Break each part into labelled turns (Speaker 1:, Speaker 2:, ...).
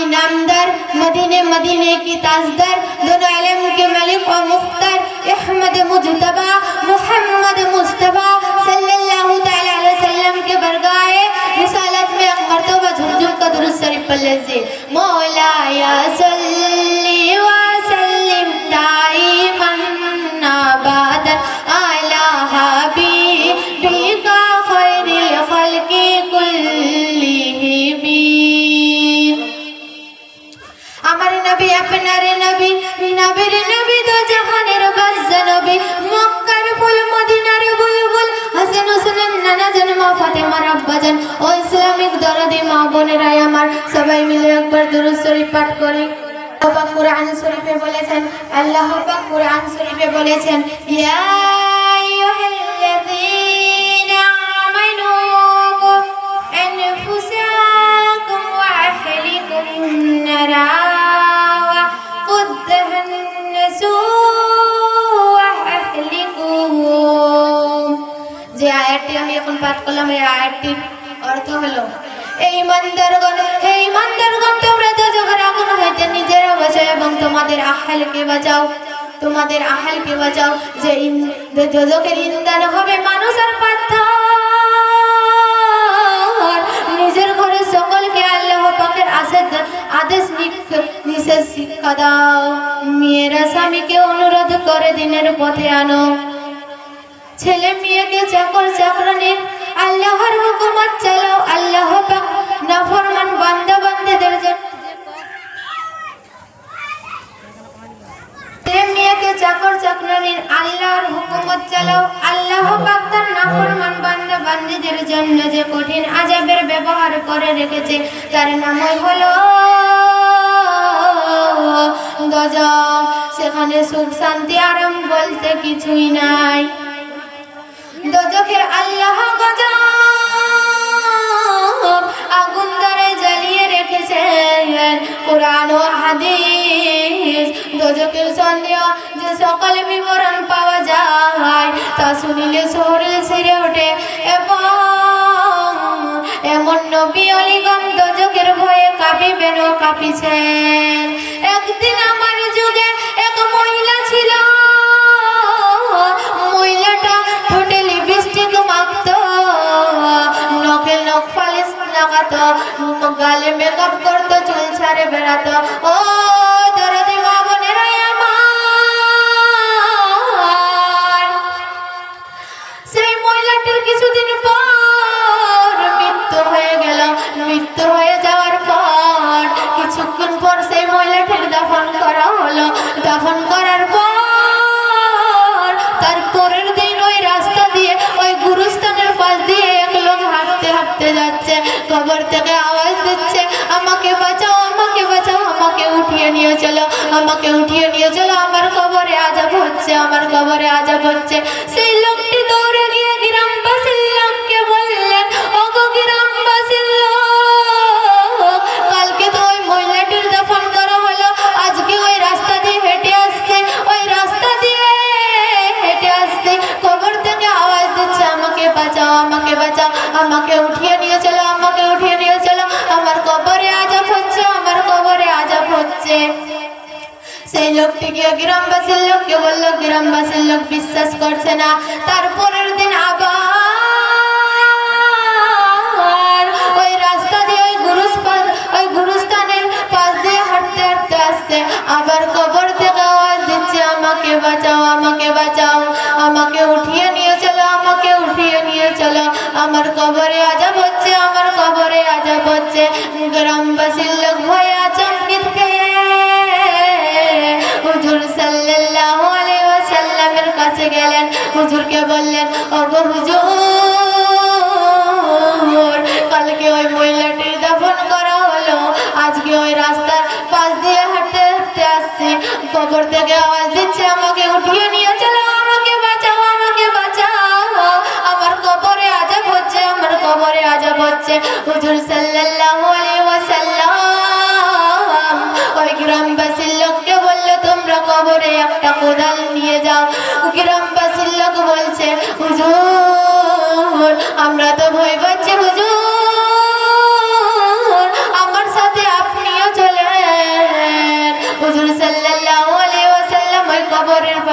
Speaker 1: इनामदार, मदीने मदीने की ताजदार, दोनों इल्म के मलिक और मुख्तार, अहमद मुजतबा मुहम्मद मुस्तफा सल्लल्लाहु तआला अलैहि वसल्लम के बरगाहे रिसालत में एक मर्तबा झुमझुम का दुरूद शरीफ पढ़ लीजिए। मौलाया सल्ली व सल्लिम दाइमन अबदन अला हबीबिका खैरिल खल्क़ि कुल्लिहिम। আমার নবী আপনার নবী, নবীর নবী দো জাহানের বাদশা নবী, মক্কার ফুল মদিনার বুলবুল, হাসান হোসেনের নানা জান মা ফাতেমার আব্বাজান ও ইসলামিক দরদি মা বোনেরা আমার, সবাই মিলে একবার দুরূদ শরীফ পাঠ করি। আল্লাহ পাক কুরআন শরীফে বলেছেন, আল্লাহ পাক কুরআন শরীফে বলেছেন, ইয়া আইয়ুহাল্লাযীনা আমানু কু আনফুসাকুম ওয়া আহলিকুম নারা যে আয়াতটি আমি এখন পাঠ করলাম, এই আয়াতটির অর্থ হলো, এই ইমানদারগণ তোমরা দোজখের আগুন হইতে নিজেরা বাঁচাও এবং তোমাদের আহলকে বাঁচাও, তোমাদের আহলকে বাঁচাও। যে দোজখের ইন্ধন হবে মানুষ আর পাথর। নিজের ঘরে সকলকে আল্লাহ পাকের আদেশ নিষেধ শিক্ষা দাও। মেয়েরা স্বামীকে অনুরোধ করে দিনের পথে আনো। ছেলে মেয়েকে চাকর চাকরানির আল্লাহর হুকুমত চালাও। আল্লাহ পাক নাফরমান বান্দা বান্দীদের জন্য ছেলে মেয়েকে চাকর চাকরানির আল্লাহর হুকুমত চালাও। আল্লাহ পাক তার নাফরমান বান্দা বান্দীদের জন্য যে কঠিন আযাবের ব্যবহার করে রেখেছে তার নামই হলো দোজখ। সেখানে সুখ শান্তি আরাম বলতে কিছুই নাই। দোজখের আল্লাহ গজব আগুন দ্বারা জ্বালিয়ে রেখেছেন। কোরআন ও হাদিস দোজখের সন্দেহ যে সকল বিবরণ পাওয়া যায় তা শুনিলে শরীর ছিঁড়ে ওঠে এবং এমন নবী অলিগণ দোজখের ভয়ে কাঁপিবেন ও কাঁপিছেন। একদিন আমার যুগে এক মহিলা ছিল। মহিলাটা ঠোঁটে লিপস্টিক মাখতো, নখে নখ পালিশ লাগাতো, গালে মেকআপ করতো, চুল ছাড়ে বেড়াতো। ও দরদি মা বোনেরা আমার, সেই মহিলাটির কিছুদিন পর মৃত্যু হয়ে গেল। মৃত্যু হয়ে যাওয়ার পর কিছুক্ষণ পর সেই মহিলাটির দাফন করা হলো। দাফন করার পর তার পরের দিন ওই রাস্তা দিয়ে, ওই গুরুস্থানের পাশ দিয়ে এক লোক হাঁটতে হাঁটতে যাচ্ছে। কবর থেকে আওয়াজ দিচ্ছে, আমাকে বাঁচাও, আমাকে বাঁচাও, আমাকে উঠিয়ে নিয়ে চলো, আমাকে উঠিয়ে নিয়ে চলো, আমার কবরে আযাব হচ্ছে, আমার কবরে আযাব হচ্ছে। সেই লোকটি দৌড়ে গিয়ে গ্রামবাসীর লোককে বললেন, ওগো গ্রামবাসীর লোক, কালকে তো ওই মহিলাটির দাফন করা হলো, আজকে ওই রাস্তা দিয়ে হেঁটে আসছে, ওই রাস্তা দিয়ে হেঁটে আসছে, কবর থেকে আওয়াজ দিচ্ছে, আমাকে বাঁচাও, আমাকে বাঁচাও, আমাকে উঠিয়ে নিয়ে চলো, আমাকে উঠিয়ে নিয়ে চলো, আমার কবরে আযাব হচ্ছে, আমার কবরে আযাব হচ্ছে। সেই লোকটি গিয়ে গ্রামবাসীর লোককে বলল। গ্রামবাসীর লোক বিশ্বাস করছে না। তারপরের দিন আবার ওই রাস্তা দিয়ে ওই গুরুস্থানের পাশ দিয়ে হাঁটতে হাঁটতে আসছে। আবার কবর থেকে আওয়াজ দিচ্ছে, আমাকে বাঁচাও, আমাকে বাঁচাও, আমাকে উঠিয়ে নিয়ে চলো, আমাকে উঠিয়ে নিয়ে চলো, আমার কবরে আযাব হচ্ছে, আমার কবরে আযাব হচ্ছে। গ্রামবাসীর লোক ভয়ে আচমকিত খেয়ে হুজুর সাল্লাল্লাহু আলাইহি ওয়াসাল্লামের কাছে গেলেন। হুজুরকে বললেন, ওগো হুজুর, কালকে ওই মহিলাটির দাফন করা হলো, আজকে ওই রাস্তার পাশ দিয়ে হাঁটতে হাঁটতে আসছে, কবর থেকে আওয়াজ দিচ্ছে, আমাকে উঠিয়ে নিয়ে চলো, আমাকে বাঁচাও, আমাকে বাঁচাও, আমার কবরে আযাব হচ্ছে, আমার কবরে আযাব হচ্ছে। হুজুর সাল্লাল্লাহু আলাইহি ওয়াসাল্লাম ওই গ্রামবাসীর লোককে বলল, তোমরা কবরে একটা কোদাল নিয়ে যাও। গ্রামবাসীর লোক বলছে, হুজুর আমরা তো ভয় পাচ্ছি, হুজুর আমার সাথে আপনিও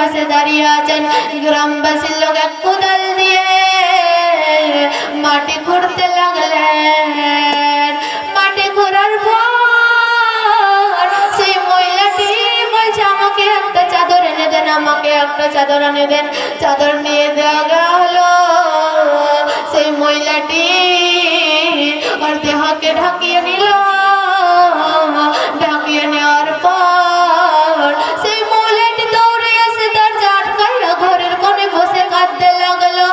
Speaker 1: পাশে দাঁড়িয়ে আছেন। গ্রামবাসীর লোক এক কোদাল দিয়ে মাটি খুঁড়তে লাগলেন। মাটি খোঁড়ার পর সেই মহিলাটি বলছে আমাকে একটা চাদর এনে দেন, আমাকে একটা চাদর এনে দেন। চাদর নিয়ে দেওয়া হলো। সেই মহিলাটি ওর দেহকে ঢাকিয়ে নিল। ঢাকিয়ে নেওয়ার পর সেই মহিলাটি দৌড়ে এসে দরজা আটকাইয়া ঘরের কোণে বসে কাঁদতে লাগলো।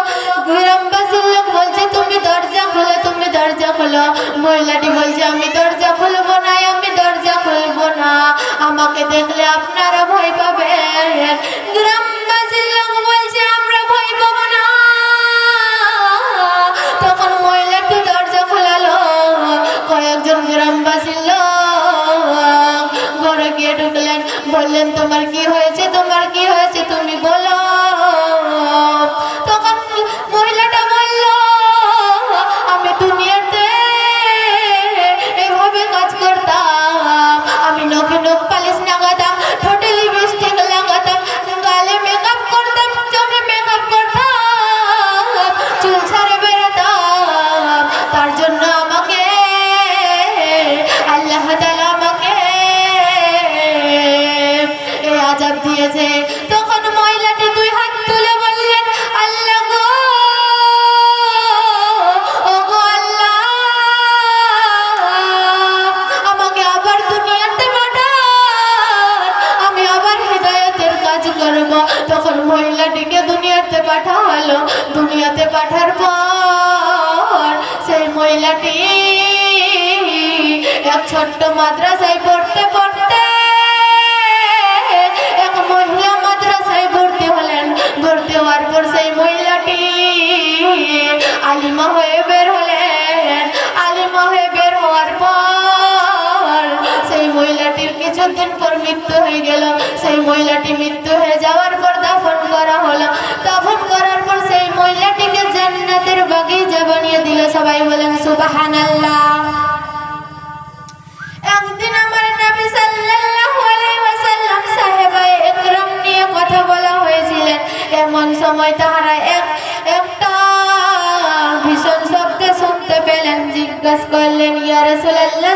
Speaker 1: গ্রামবাসীর লোক বলছে তুমি দরজা খোলো, তুমি দরজা খোলো। মহিলাটি বলছে আমি দরজা খুলবো না, আমি দরজা খুলবো না, আমাকে দেখলে আপনারা ভয় পাবেন। গ্রামবাসীর লোক বলছে আমরা ভয় পাবো না। তখন মহিলাটি দরজা খোলালো। কয়েকজন গ্রামবাসীর লোক ঘরে গিয়ে ঢুকলেন। বললেন তোমার কি হয়েছে, তোমার কি হয়েছে তুমি বলো। তখন মহিলাটা বলল আমি দুনিয়াতে এভাবে কাজ করতাম। আমি নখে নখ পালিশ লাগাতাম, ঠোঁটে লিপস্টিক লাগাতাম, গালে মেকআপ করতাম, চোখে মেকআপ করতাম, চুল ছাড়ে বেরোতাম। তার জন্য আমাকে আল্লাহ তাআলা আমাকে এই আযাব দিয়েছে। তখন মহিলাটি দুই হাত তুলে বললেন আল্লাহ গো, ও গো আল্লাহ, আমাকে আবার দুনিয়াতে পাঠান, আমি আবার হিদায়াতের কাজ করব। তখন মহিলাটিকে দুনিয়াতে পাঠা হলো। দুনিয়াতে পাঠার পর সেই মহিলাটি এক ছোট্ট মাদ্রাসায় পড়তে পড়তে এক মহিলা মাদ্রাসায় ভর্তি হলেন। ভর্তি হওয়ার পর সেই মহিলাটি আলিমা হয়ে বের হলেন। আলিমা হয়ে বের হওয়ার পর সেই মহিলাটির কিছুদিন পর মৃত্যু হয়ে গেল। সেই মহিলাটি মৃত্যু হয়ে যাওয়ার পর দাফন করা হলো। দাফন করার পর সেই মহিলাটিকে জান্নাতের বাগিচা বানিয়ে দিল। সবাই বলেন সুবহানাল্লাহ। একদিন আমার নবী সাল্লাল্লাহু আলাইহি ওয়াসাল্লাম সাহাবায়ে একরাম নিয়ে কথা বলা হয়েছিলেন। এমন সময় তাহারা একটা ভীষণ শব্দ শুনতে পেলেন। জিজ্ঞাসা করলেন ইয়া রাসূলুল্লাহ